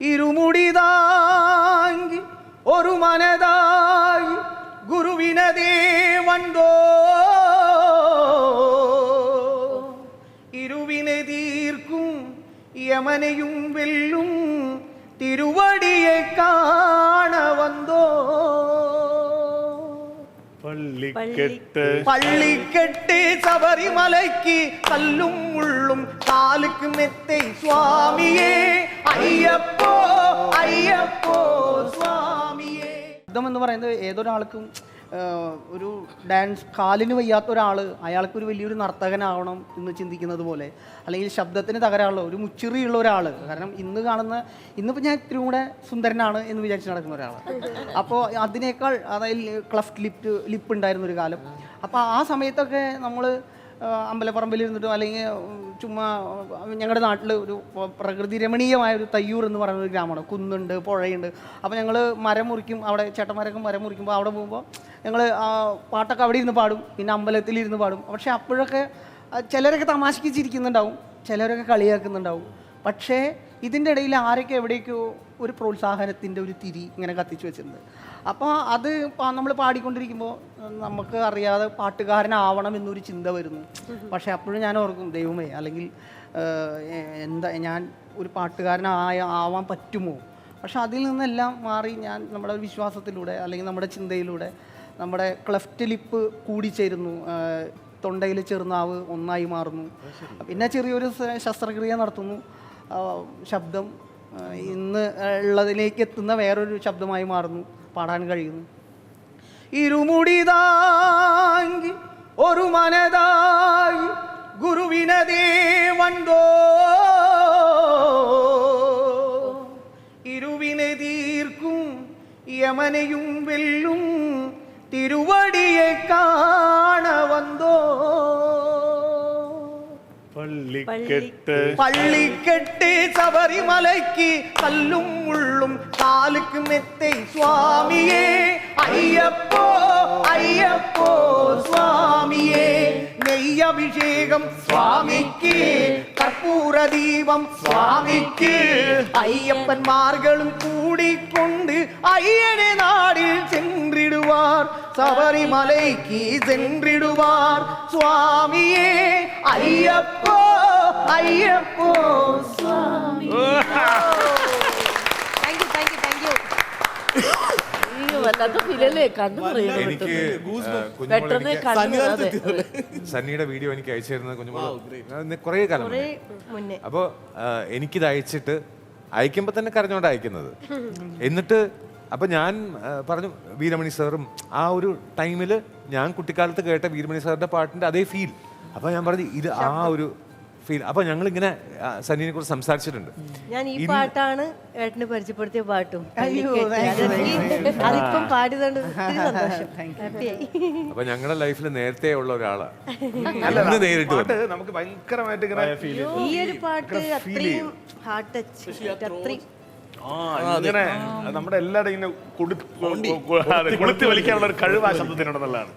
ഇരുമുടി താങ്ങി ഒരു മനതായി ഗുരുവിനതേ വന്തോ ഇരുവിനെ തീർക്കും യമനെയും വെല്ലും തിരുവടിയെ കാണ വന്തോ പള്ളിക്കെട്ട് ശബരിമലയ്ക്ക് കല്ലും മുള്ളും കാലുക്ക് മെത്തെ സ്വാമിയേ അയ്യപ്പോ അയ്യപ്പോ സ്വാമിയേ. ശബ്ദം എന്ന് പറയുന്നത് ഏതൊരാൾക്കും ഒരു ഡാൻസ് കാലിന് വയ്യാത്ത ഒരാൾ അയാൾക്കൊരു വലിയൊരു നർത്തകനാവണം എന്ന് ചിന്തിക്കുന്നത് പോലെ, അല്ലെങ്കിൽ ശബ്ദത്തിന് തകരാറുള്ള ഒരു മുച്ചിറിയുള്ള ഒരാൾ, കാരണം ഇന്നിപ്പോൾ ഞാൻ ഇത്തിരി കൂടെ സുന്ദരനാണ് എന്ന് വിചാരിച്ച് നടക്കുന്ന ഒരാൾ. അപ്പോൾ അതിനേക്കാൾ അതായത് ക്ലഫ്റ്റ് ലിപ്പ് ഉണ്ടായിരുന്ന ഒരു കാലം. അപ്പോൾ ആ സമയത്തൊക്കെ നമ്മൾ അമ്പലപ്പറമ്പിൽ ഇരുന്നിട്ടും അല്ലെങ്കിൽ ചുമ്മാ ഞങ്ങളുടെ നാട്ടിൽ ഒരു പ്രകൃതി രമണീയമായ ഒരു തയ്യൂർ എന്ന് പറയുന്ന ഒരു ഗ്രാമമാണ്. കുന്നുണ്ട്, പുഴയുണ്ട്. അപ്പോൾ ഞങ്ങൾ മരം മുറിക്കും, അവിടെ ചേട്ടന്മാരൊക്കെ മരം മുറിക്കുമ്പോൾ അവിടെ പോകുമ്പോൾ ഞങ്ങൾ പാട്ടൊക്കെ അവിടെ ഇരുന്ന് പാടും, പിന്നെ അമ്പലത്തിൽ ഇരുന്ന് പാടും. പക്ഷേ അപ്പോഴൊക്കെ ചിലരൊക്കെ തമാശയ്ക്ക് ചിരിക്കുന്നുണ്ടാവും, ചിലരൊക്കെ കളിയാക്കുന്നുണ്ടാവും. പക്ഷേ ഇതിൻ്റെ ഇടയിൽ ആരൊക്കെ എവിടേക്കോ ഒരു പ്രോത്സാഹനത്തിൻ്റെ ഒരു തിരി ഇങ്ങനെ കത്തിച്ച് വെച്ചിട്ടുണ്ട്. അപ്പോൾ അത് നമ്മൾ പാടിക്കൊണ്ടിരിക്കുമ്പോൾ നമുക്ക് അറിയാതെ പാട്ടുകാരനാവണം എന്നൊരു ചിന്ത വരുന്നു. പക്ഷേ അപ്പോഴും ഞാൻ ഓർക്കും, ദൈവമേ, അല്ലെങ്കിൽ എന്താ ഞാൻ ഒരു ആവാൻ പറ്റുമോ? പക്ഷെ അതിൽ നിന്നെല്ലാം മാറി ഞാൻ നമ്മുടെ വിശ്വാസത്തിലൂടെ അല്ലെങ്കിൽ നമ്മുടെ ചിന്തയിലൂടെ നമ്മുടെ ക്ലെഫ്റ്റ് ലിപ്പ് കൂടിച്ചേരുന്നു, തൊണ്ടയിൽ ചെറുനാവ് ഒന്നായി മാറുന്നു. പിന്നെ ചെറിയൊരു ശസ്ത്രക്രിയ നടത്തുന്നു, ശബ്ദം ഇന്ന് ഉള്ളതിലേക്ക് എത്തുന്ന വേറൊരു ശബ്ദമായി മാറുന്നു, പാടാൻ കഴിയുന്നു. ഇരുമുടി താങ്ങി ഒരു മനതായി ഗുരുവിനതേ വന്തോ ഇരുവിനെ തീർക്കും യമനെയും വെല്ലും തിരുവടിയെ കാണ വന്തോ പള്ളിക്കെട്ട് ശബരിമലയ്ക്ക് കല്ലും മുള്ളും കാലുക്ക് മെത്തെ സ്വാമിയേ അയ്യപ്പോ അയ്യപ്പോ സ്വാമിയേ. നെയ്യഭിഷേകം സ്വാമിക്ക്, കർപ്പൂരദീപം സ്വാമിക്ക്, അയ്യപ്പന്മാர்களுം കൂടിക്കൊണ്ട് അയ്യനെ നാടിൽ ചെന്നിടുവാർ, ശബരിമലയ്ക്ക് ചെന്നിടുവാർ സ്വാമിയേ അയ്യപ്പോ അയ്യപ്പോ സ്വാമി. സണ്ണിയുടെ വീഡിയോ എനിക്ക് അയച്ചു തരുന്നത് കുറെ കാലം മുന്നേ. അപ്പൊ എനിക്കിത് അയച്ചിട്ട് അയക്കുമ്പോ തന്നെ കരഞ്ഞോണ്ട് അയക്കുന്നത്. എന്നിട്ട് അപ്പൊ ഞാൻ പറഞ്ഞു, വീരമണി സാറും ആ ഒരു ടൈമില് ഞാൻ കുട്ടിക്കാലത്ത് കേട്ട വീരമണി സാറിന്റെ പാട്ടിന്റെ അതേ ഫീൽ. അപ്പൊ ഞാൻ പറഞ്ഞു ഇത് ആ ഒരു ഫീൽ. അപ്പൊ ഞങ്ങൾ ഇങ്ങനെ സന്നിനെ കുറിച്ച് സംസാരിച്ചിട്ടുണ്ട്. ഞാൻ ഈ പാട്ടാണ് ഏട്ടന് പരിചയപ്പെടുത്തിയ പാട്ടും അതിപ്പം പാടിയതുകൊണ്ട് അപ്പൊ ഞങ്ങളുടെ ലൈഫിൽ നേരത്തെ ഉള്ള ഒരാളാണ് നേരിട്ട് നമുക്ക് ഭയങ്കരമായിട്ട് ഈ ഒരു പാട്ട് അത്രയും ഹാർട്ട് ടച്ച്, അത്രയും നമ്മുടെ എല്ലാവരും ഇങ്ങനെ കൊളുത്തി വലിക്കാനുള്ള ഒരു കഴിവ് ആ ശബ്ദത്തിനുണ്ടെന്നുള്ളതാണ്.